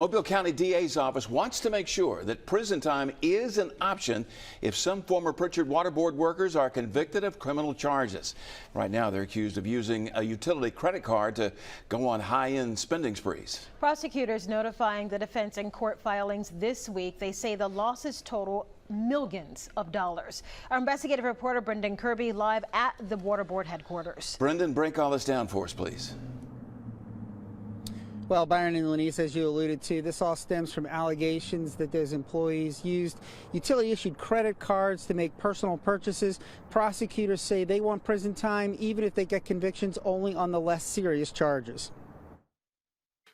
Mobile County DA's office wants to make sure that prison time is an option if some former Prichard Water Board workers are convicted of criminal charges. Right now, they're accused of using a utility credit card to go on high-end spending sprees. Prosecutors notifying the defense in court filings this week. They say the losses total millions of dollars. Our investigative reporter Brendan Kirby live at the Water Board headquarters. Brendan, break all this down for us, please. Well, Byron and Lenise, as you alluded to, this all stems from allegations that those employees used utility-issued credit cards to make personal purchases. Prosecutors say they want prison time even if they get convictions only on the less serious charges.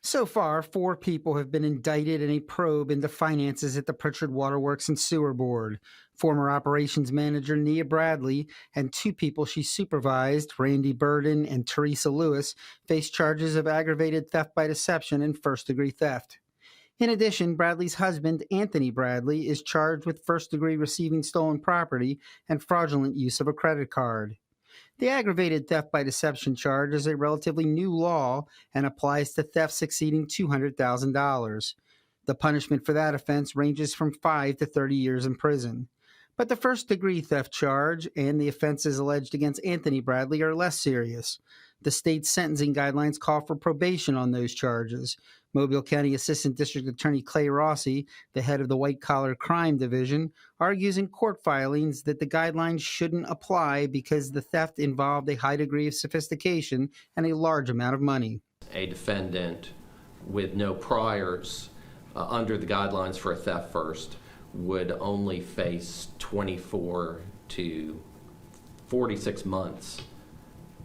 So far, 4 people have been indicted in a probe into finances at the Prichard Waterworks and Sewer Board. Former operations manager Nia Bradley and 2 people she supervised, Randy Burden and Teresa Lewis, face charges of aggravated theft by deception and first-degree theft. In addition, Bradley's husband, Anthony Bradley, is charged with first-degree receiving stolen property and fraudulent use of a credit card. The aggravated theft by deception charge is a relatively new law and applies to thefts exceeding $200,000. The punishment for that offense ranges from 5 to 30 years in prison. But the first-degree theft charge and the offenses alleged against Anthony Bradley are less serious. The state's sentencing guidelines call for probation on those charges. Mobile County Assistant District Attorney Clay Rossi, the head of the White Collar Crime Division, argues in court filings that the guidelines shouldn't apply because the theft involved a high degree of sophistication and a large amount of money. A defendant with no priors under the guidelines for a theft first would only face 24 to 46 months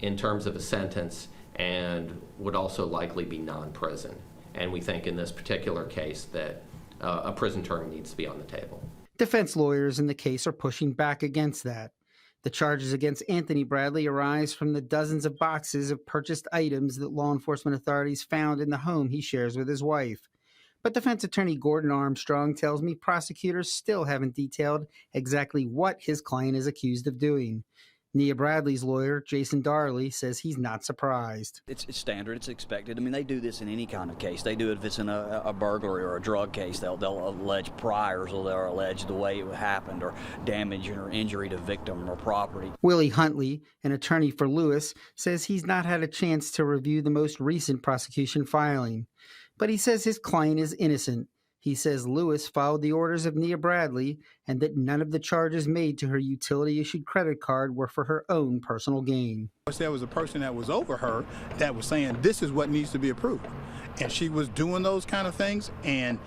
in terms of a sentence and would also likely be non-prison. And we think in this particular case that a prison term needs to be on the table. Defense lawyers in the case are pushing back against that. The charges against Anthony Bradley arise from the dozens of boxes of purchased items that law enforcement authorities found in the home he shares with his wife. But defense attorney Gordon Armstrong tells me prosecutors still haven't detailed exactly what his client is accused of doing. Nia Bradley's lawyer, Jason Darley, says he's not surprised. It's standard. It's expected. I mean, they do this in any kind of case. They do it if it's in a burglary or a drug case. They'll allege priors, or they'll allege the way it happened, or damage or injury to victim or property. Willie Huntley, an attorney for Lewis, says he's not had a chance to review the most recent prosecution filing. But he says his client is innocent. He says Lewis followed the orders of Nia Bradley and that none of the charges made to her utility-issued credit card were for her own personal gain. There was a person that was over her that was saying this is what needs to be approved. And she was doing those kind of things, and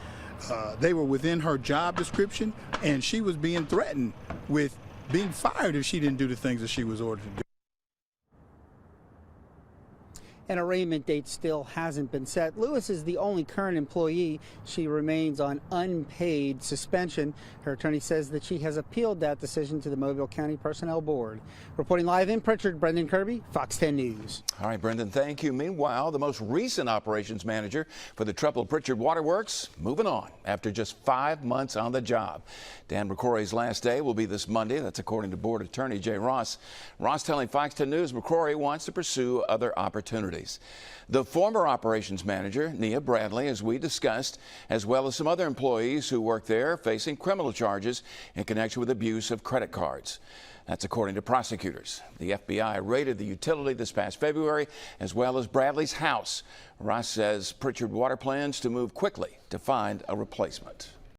they were within her job description, and she was being threatened with being fired if she didn't do the things that she was ordered to do. An arraignment date still hasn't been set. Lewis is the only current employee. She remains on unpaid suspension. Her attorney says that she has appealed that decision to the Mobile County Personnel Board. Reporting live in Prichard, Brendan Kirby, Fox 10 News. All right, Brendan, thank you. Meanwhile, the most recent operations manager for the troubled Prichard Waterworks moving on after just 5 months on the job. Dan McCrory's last day will be this Monday. That's according to Board Attorney Jay Ross. Ross telling Fox 10 News McCrory wants to pursue other opportunities. The former operations manager, Nia Bradley, as we discussed, as well as some other employees who work there, facing criminal charges in connection with abuse of credit cards. That's according to prosecutors. The FBI raided the utility this past February, as well as Bradley's house. Ross says Prichard Water plans to move quickly to find a replacement.